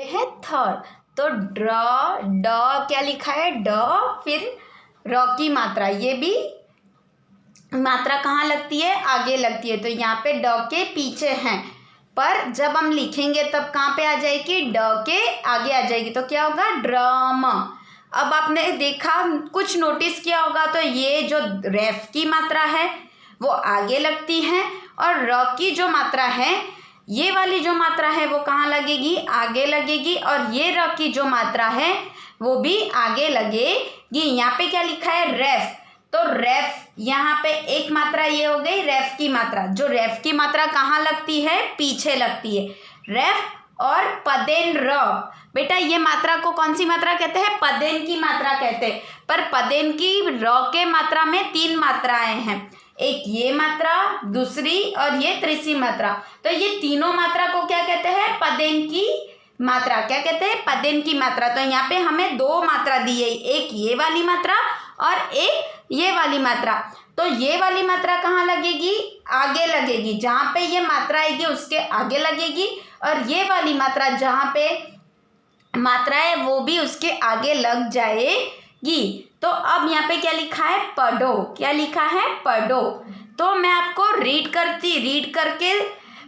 है थ। तो ड्र ड क्या लिखा है ड, फिर र की मात्रा, ये भी मात्रा कहाँ लगती है, आगे लगती है। तो यहाँ पे ड के पीछे हैं, पर जब हम लिखेंगे तब कहाँ पे आ जाएगी, ड के आगे आ जाएगी। तो क्या होगा, ड्रम। अब आपने देखा, कुछ नोटिस किया होगा, तो ये जो रेफ की मात्रा है वो आगे लगती है, और र की जो मात्रा है, ये वाली जो मात्रा है वो कहाँ लगेगी, आगे लगेगी, और ये र की जो मात्रा है वो भी आगे लगेगी। यहाँ पे क्या लिखा है, रेफ। तो रेफ, यहाँ पे एक मात्रा ये हो गई रेफ की मात्रा। जो रेफ की मात्रा कहाँ लगती है, पीछे लगती है। रेफ और पदेन र, बेटा ये मात्रा को कौन सी मात्रा कहते हैं, पदेन की मात्रा कहते हैं। पर पदेन की र के मात्रा में 3 मात्राएं हैं, एक ये मात्रा, दूसरी और ये तीसरी मात्रा। तो ये तीनों मात्रा को क्या कहते हैं, पदेन की मात्रा। क्या कहते हैं, पदेन की मात्रा। तो यहाँ पे हमें 2 मात्रा दी है, एक ये वाली मात्रा और एक ये वाली मात्रा। तो ये वाली मात्रा कहाँ लगेगी, आगे लगेगी, जहाँ पे ये मात्रा आएगी उसके आगे लगेगी, और ये वाली मात्रा जहाँ पे मात्रा है वो भी उसके आगे लग जाएगी। तो अब यहाँ पे क्या लिखा है, पढ़ो। क्या लिखा है, पढ़ो। तो मैं आपको रीड करके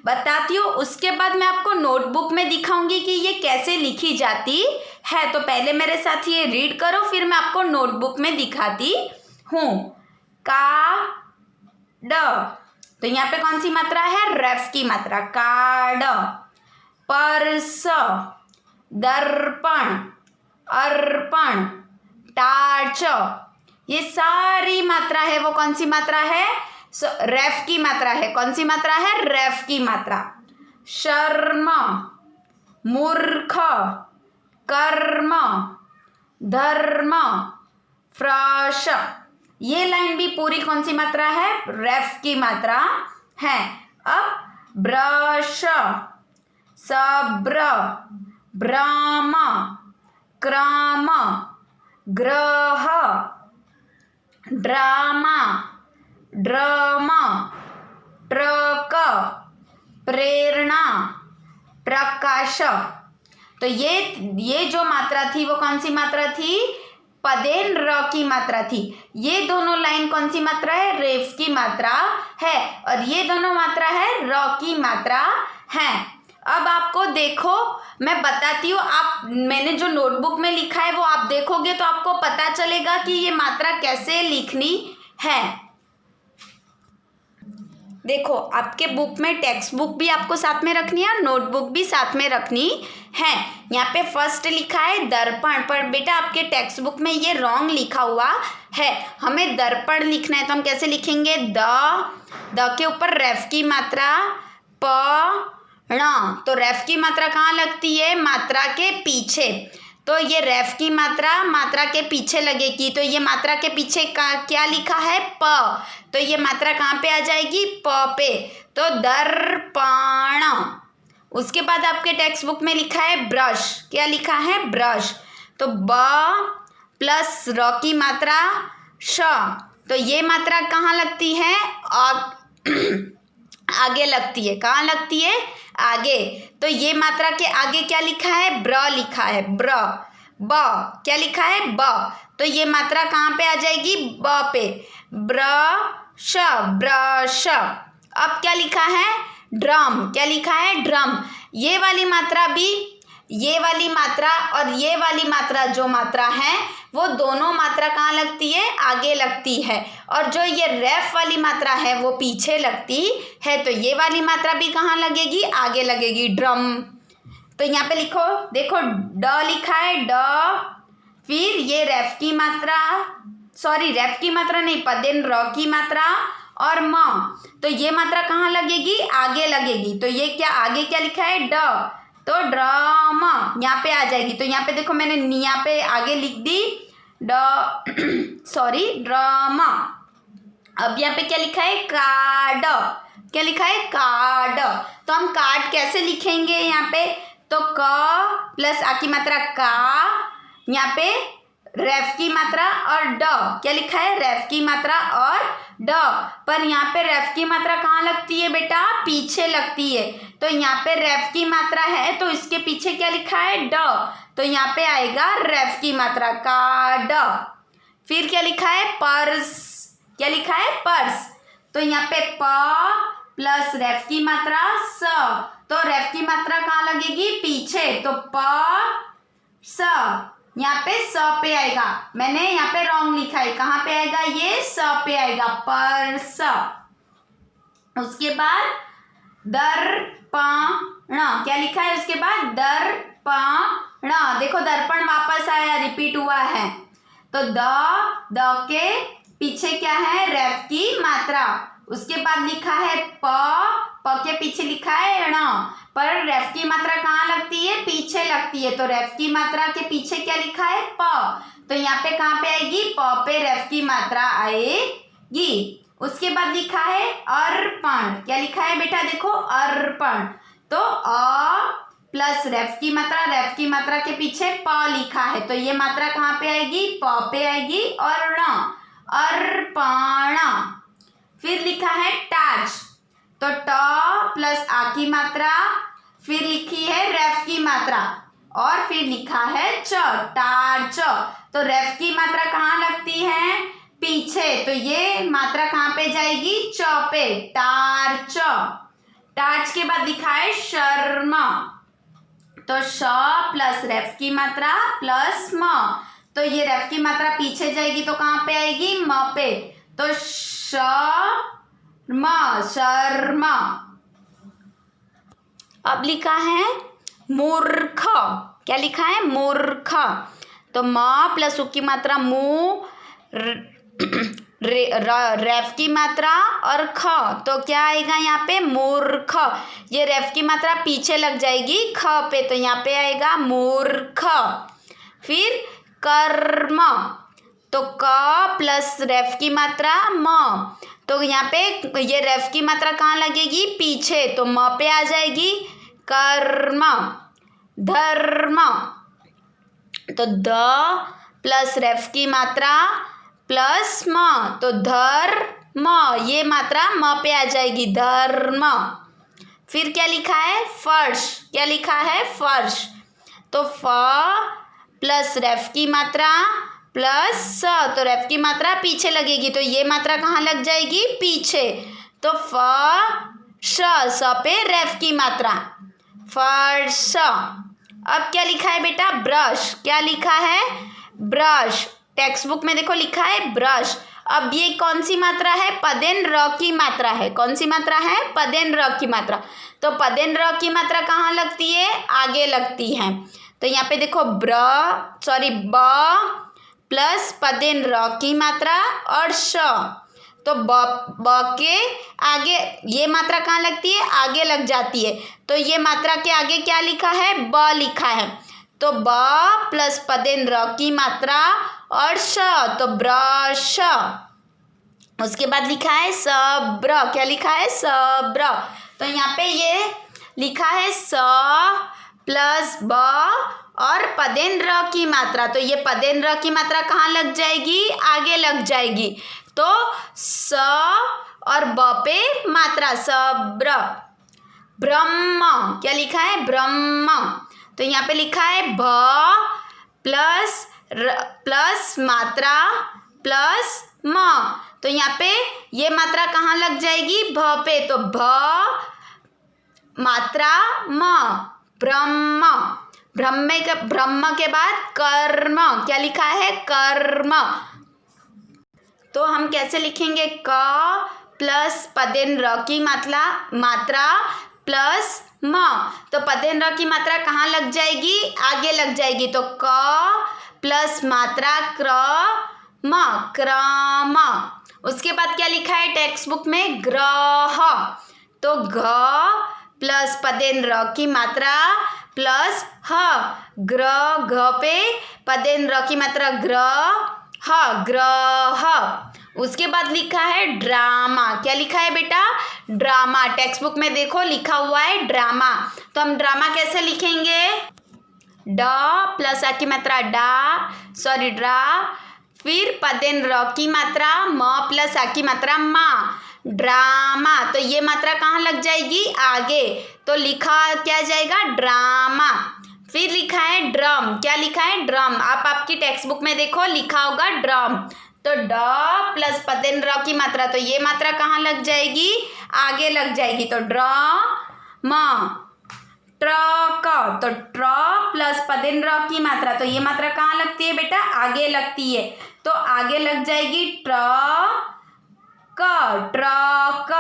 बताती हूँ, उसके बाद मैं आपको नोटबुक में दिखाऊंगी कि ये कैसे लिखी जाती है। तो पहले मेरे साथ ये रीड करो, फिर मैं आपको नोटबुक में दिखाती हूँ। का ड, तो यहाँ पे कौन सी मात्रा है, रेफ की मात्रा, कार्ड। पर्स, दर्पण, अर्पण, टार्च, ये सारी मात्रा है वो कौन सी मात्रा है, रेफ की मात्रा है। कौन सी मात्रा है, रेफ की मात्रा। शर्म, मूर्ख, कर्म, धर्म, फ्रश, ये लाइन भी पूरी कौन सी मात्रा है, रेफ की मात्रा है। अब ब्रश, सब्र, ब्रह्म, क्रम, ग्रह, ड्रामा, ड्रम, ट्रक, प्रेरणा, प्रकाश। तो ये जो मात्रा थी वो कौन सी मात्रा थी, पदेन र की मात्रा थी। ये दोनों लाइन कौन सी मात्रा है, रेफ की मात्रा है, और ये दोनों मात्रा है र की मात्रा है। अब आपको देखो मैं बताती हूँ, आप मैंने जो नोटबुक में लिखा है वो आप देखोगे तो आपको पता चलेगा कि ये मात्रा कैसे लिखनी है। देखो आपके बुक में टेक्स्ट बुक भी आपको साथ में रखनी है और नोटबुक भी साथ में रखनी है। यहाँ पे फर्स्ट लिखा है दर्पण, पर बेटा आपके टेक्स्ट बुक में ये रॉन्ग लिखा हुआ है, हमें दर्पण लिखना है। तो हम कैसे लिखेंगे, द के ऊपर रेफ की मात्रा प ण। तो रेफ की मात्रा कहाँ लगती है, मात्रा के पीछे। तो ये रेफ की मात्रा के पीछे लगेगी। तो ये मात्रा के पीछे का क्या लिखा है, प। तो ये मात्रा कहाँ पे आ जाएगी, प पे। तो दर्पण। उसके बाद आपके टेक्स्ट बुक में लिखा है ब्रश। क्या लिखा है, ब्रश। तो ब प्लस र की मात्रा श। तो ये मात्रा कहाँ लगती है, आगे लगती है। कहाँ लगती है, आगे। तो ये मात्रा के आगे क्या लिखा है, ब्र लिखा है, ब्र। ब क्या लिखा है, ब। तो ये मात्रा कहाँ पे आ जाएगी, ब पे। Brush, brush. अब क्या लिखा है, ड्रम। क्या लिखा है, ड्रम। ये वाली मात्रा भी, ये वाली मात्रा और ये वाली मात्रा जो मात्रा है वो दोनों मात्रा कहाँ लगती है, आगे लगती है, और जो ये रेफ वाली मात्रा है वो पीछे लगती है। तो ये वाली मात्रा भी कहाँ लगेगी, आगे लगेगी, ड्रम। तो यहाँ पे लिखो, देखो ड लिखा है, ड, फिर ये रेफ की मात्रा, सॉरी रेफ की मात्रा नहीं, पदेन र की मात्रा और म। तो ये मात्रा कहाँ लगेगी, आगे लगेगी। तो ये क्या आगे क्या लिखा है, ड। तो ड्रम यहाँ पे आ जाएगी। तो यहाँ पे देखो मैंने यहाँ पे आगे लिख दी सॉरी ड्रम। अब यहाँ पे क्या लिखा है, कार्ड। क्या लिखा है, कार्ड। तो हम कार्ड कैसे लिखेंगे, यहाँ पे तो क प्लस आ की मात्रा का, यहाँ पे रेफ की मात्रा और ड। क्या लिखा है, रेफ की मात्रा और ड। पर यहाँ पे रेफ की मात्रा कहाँ लगती है बेटा, पीछे लगती है। तो यहाँ पे रेफ की मात्रा है तो इसके पीछे क्या लिखा है ड, तो यहाँ पे आएगा रेफ की मात्रा का ड। फिर क्या लिखा है पर्स, क्या लिखा है पर्स, तो यहाँ पे प प्लस रेफ की मात्रा स, तो रेफ की मात्रा कहाँ लगेगी पीछे, तो प स, यहाँ पे स पे आएगा, मैंने यहाँ पे रॉन्ग लिखा है, कहाँ पे आएगा ये स पे आएगा पर्स। उसके बाद दर्पण, क्या लिखा है उसके बाद दर्पण, देखो दर्पण वापस आया, रिपीट हुआ है, तो द के पीछे क्या है रेफ की मात्रा, उसके बाद लिखा है प के पीछे लिखा है ण, पर रेफ की मात्रा कहाँ लगती है पीछे लगती है, तो रेफ की मात्रा के पीछे क्या लिखा है प, तो यहाँ पे कहाँ पे आएगी प पे रेफ की मात्रा आएगी। उसके बाद लिखा है अर्पण, क्या लिखा है बेटा देखो अर्पण, तो अ प्लस रेफ की मात्रा, रेफ की मात्रा के पीछे प लिखा है, तो ये मात्रा कहाँ पे आएगी प पे आएगी और ण, अर्पण। फिर लिखा है टार्च, तो ट प्लस आ की मात्रा, फिर लिखी है रेफ की मात्रा और फिर लिखा है च, टार्च, तो रेफ की मात्रा कहाँ लगती है पीछे, तो ये मात्रा कहाँ पे जाएगी च पे, टार्च। टार्च के बाद लिखा है शर्म, तो श प्लस रेफ की मात्रा प्लस म, तो ये रेफ की मात्रा पीछे जाएगी तो कहाँ पे आएगी म पे, तो शर्म, शर्म। अब लिखा है मूर्ख, क्या लिखा है मूर्ख, तो म प्लस उ की मात्रा मु, रेफ की मात्रा और ख, तो क्या आएगा यहाँ पे मूर्ख, ये रेफ की मात्रा पीछे लग जाएगी ख पे, तो यहाँ पे आएगा मूर्ख। फिर कर्म, तो क प्लस रेफ की मात्रा म, तो यहाँ पे ये रेफ की मात्रा कहाँ लगेगी पीछे, तो म पे आ जाएगी कर्म। धर्म, तो द प्लस रेफ की मात्रा प्लस म, तो धर्म, ये मात्रा म पे आ जाएगी धर्म। फिर क्या लिखा है फर्श, क्या लिखा है फर्श, तो फ प्लस रेफ की मात्रा प्लस स, तो रेफ की मात्रा पीछे लगेगी, तो ये मात्रा कहाँ लग जाएगी पीछे, तो फ स पे रेफ की मात्रा फर्श। अब क्या लिखा है बेटा ब्रश, क्या लिखा है ब्रश, टेक्स्ट बुक में देखो लिखा है ब्रश। अब ये कौन सी मात्रा है पदेन र की मात्रा है, कौन सी मात्रा है पदेन र की मात्रा, तो पदेन र की मात्रा कहाँ लगती है आगे लगती है, तो यहाँ पे देखो ब प्लस पदेन र की मात्रा और श, तो ब के आगे ये मात्रा कहाँ लगती है आगे लग जाती है, तो ये मात्रा के आगे क्या लिखा है ब लिखा है, तो ब प्लस पदेन र की मात्रा और श, तो ब्रश। उसके बाद लिखा है सब्र, क्या लिखा है सब्र, तो यहाँ पे ये लिखा है स प्लस ब और पदेन र की मात्रा, तो ये पदेन र की मात्रा कहाँ लग जाएगी आगे लग जाएगी, तो स और ब पे मात्रा सब्र। ब्रह्म, क्या लिखा है ब्रह्म, तो यहाँ पे लिखा है भ प्लस मात्रा प्लस म, तो यहाँ पे ये मात्रा कहाँ लग जाएगी भ पे, तो भ मात्रा म, ब्रह्म। ब्रह्म के बाद कर्म, क्या लिखा है कर्म, तो हम कैसे लिखेंगे क प्लस पदेन र की मात्रा प्लस म, तो पदेन र की मात्रा कहाँ लग जाएगी आगे लग जाएगी, तो क प्लस मात्रा क्रम, क्रम। उसके बाद क्या लिखा है टेक्स्ट बुक में ग्रह, तो घ प्लस पदेन र की मात्रा प्लस ह, ग्रह, घ पे पदेन र की मात्रा ग्रह, ग्रह। उसके बाद लिखा है ड्रामा, क्या लिखा है बेटा ड्रामा, टेक्स्ट बुक में देखो लिखा हुआ है ड्रामा, तो हम ड्रामा कैसे लिखेंगे ड प्लस आ की मात्रा ड्रा, फिर पदेन र की मात्रा म प्लस आ की मात्रा मा, ड्रामा, तो ये मात्रा कहाँ लग जाएगी, आगे, तो लिखा क्या जाएगा, ड्रामा। फिर लिखा है ड्रम, क्या लिखा है, ड्रम। आप आपकी टेक्स्ट बुक में देखो लिखा होगा ड्रम, तो ड प्लस पदेन र की मात्रा, तो ये मात्रा कहाँ लग जाएगी, आगे लग जाएगी, तो ड्र म। ट्रक, तो ट्र प्लस पदेन र की मात्रा, तो ये मात्रा कहाँ लगती है बेटा, आगे लगती है, तो आगे लग जाएगी ट्रक, ट्रक।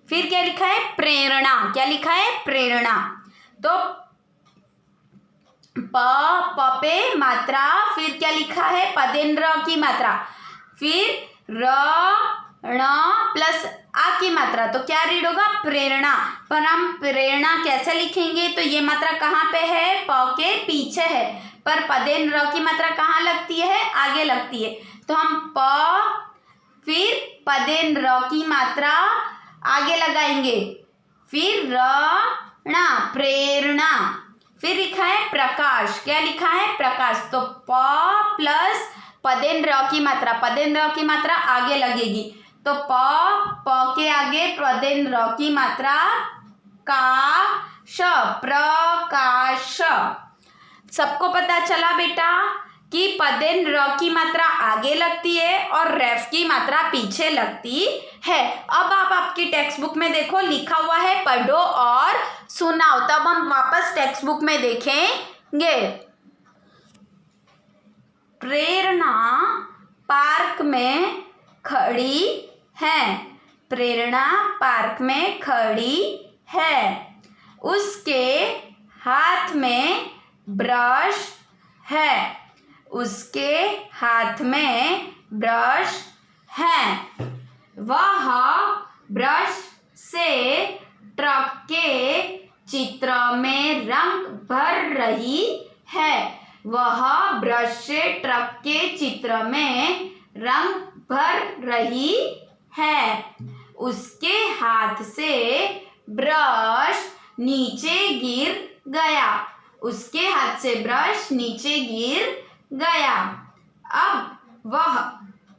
फिर क्या लिखा है, प्रेरणा, क्या लिखा है, प्रेरणा। तो प पे मात्रा, फिर क्या लिखा है, पदेन र की मात्रा, फिर र ण प्लस आ की मात्रा, तो क्या रीड होगा, प्रेरणा। पर हम प्रेरणा कैसे लिखेंगे, तो ये मात्रा कहाँ पे है, प के पीछे है, पर पदेन र की मात्रा कहाँ लगती है, आगे लगती है, तो हम प फिर पदेन र की मात्रा आगे लगाएंगे, फिर रणा, प्रेरणा। फिर लिखा है प्रकाश, क्या लिखा है, प्रकाश, तो प प्लस पदेन र की मात्रा, पदेन र की मात्रा आगे लगेगी, तो प के आगे पदेन र की मात्रा का श, प्रकाश। सबको पता चला बेटा कि पदेन र की मात्रा आगे लगती है और रेफ की मात्रा पीछे लगती है। अब आप आपकी टेक्स्ट बुक में देखो लिखा हुआ है पढ़ो और सुनाओ, तब हम वापस टेक्स्ट बुक में देखेंगे। प्रेरणा पार्क में खड़ी है, प्रेरणा पार्क में खड़ी है, उसके हाथ में ब्रश है, उसके हाथ में ब्रश है, वह ब्रश से ट्रक के चित्र में रंग भर रही है, वह ब्रश से ट्रक के चित्र में रंग भर रही है, उसके हाथ से ब्रश नीचे गिर गया, उसके हाथ से ब्रश नीचे गिर गया। अब वह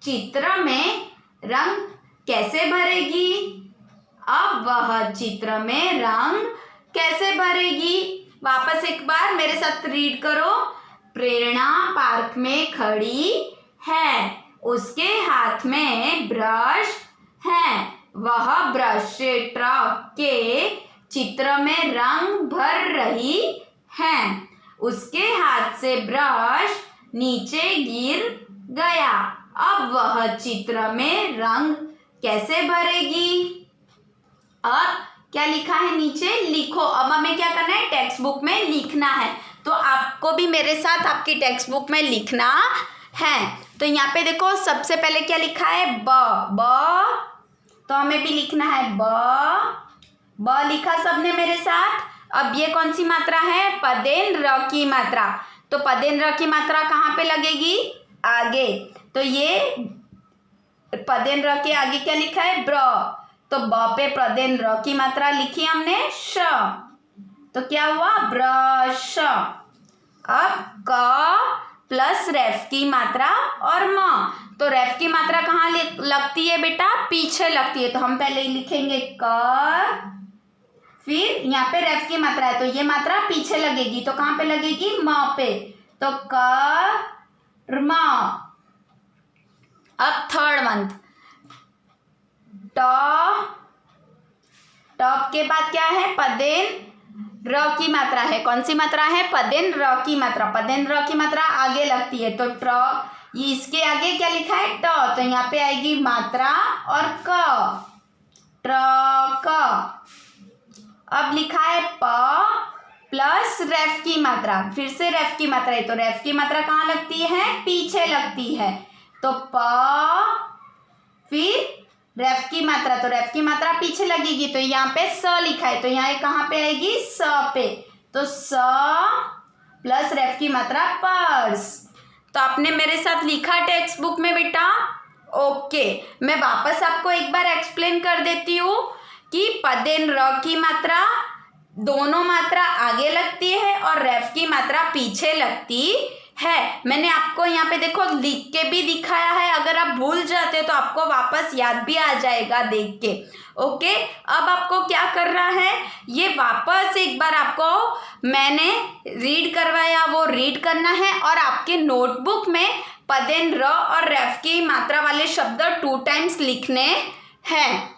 चित्र में रंग कैसे भरेगी, अब वह चित्र में रंग कैसे भरेगी, वापस एक बार मेरे साथ रीड करो। प्रेरणा पार्क में खड़ी है, उसके हाथ में ब्रश है, वह ब्रश से ट्रक के चित्र में रंग भर रही है, उसके हाथ से ब्रश नीचे गिर गया, अब वह चित्र में रंग कैसे भरेगी। अब क्या लिखा है नीचे लिखो। अब हमें क्या करना है, टेक्स्ट बुक में लिखना है, तो आपको भी मेरे साथ आपकी टेक्स्ट बुक में लिखना है। तो यहाँ पे देखो सबसे पहले क्या लिखा है, ब, तो हमें भी लिखना है ब लिखा सबने मेरे साथ। अब ये कौन सी मात्रा है, पदेन र की मात्रा, तो पदेन र की मात्रा कहाँ पे लगेगी, आगे, तो ये पदेन र के आगे क्या लिखा है, ब्र, तो ब पे पदेन र की मात्रा लिखी हमने श, तो क्या हुआ, ब्रश। अब क प्लस रेफ की मात्रा और म, तो रेफ की मात्रा कहाँ लगती है बेटा, पीछे लगती है, तो हम पहले लिखेंगे क, फिर यहाँ पे रेफ की मात्रा है तो ये मात्रा पीछे लगेगी, तो कहाँ पे लगेगी, म पे, तो कर्म। अब थर्ड मंथ, टॉप के बाद क्या है, पदेन र की मात्रा है, कौन सी मात्रा है, पदेन र की मात्रा, पदेन र की मात्रा आगे लगती है, तो ट्र, इसके आगे क्या लिखा है, ट, तो यहाँ पे आएगी मात्रा और क, ट्रक। अब लिखा है प प्लस रेफ की मात्रा, फिर से रेफ की मात्रा है, तो रेफ की मात्रा कहाँ लगती है, पीछे लगती है, तो प, फिर रेफ की मात्रा, तो रेफ की मात्रा पीछे लगेगी, तो यहाँ पे स लिखा है, तो यहाँ कहाँ पे आएगी, स पे, तो स प्लस रेफ की मात्रा पर्स। तो आपने मेरे साथ लिखा टेक्स्ट बुक में बेटा, ओके। मैं वापस आपको एक बार एक्सप्लेन कर देती हूँ कि पदेन र की मात्रा दोनों मात्रा आगे लगती है और रेफ की मात्रा पीछे लगती है। मैंने आपको यहाँ पे देखो लिख के भी दिखाया है, अगर आप भूल जाते हो तो आपको वापस याद भी आ जाएगा देख के। ओके, अब आपको क्या करना है, ये वापस एक बार आपको मैंने रीड करवाया वो रीड करना है, और आपके नोटबुक में पदेन र और रेफ की मात्रा वाले शब्द 2 टाइम्स लिखने हैं।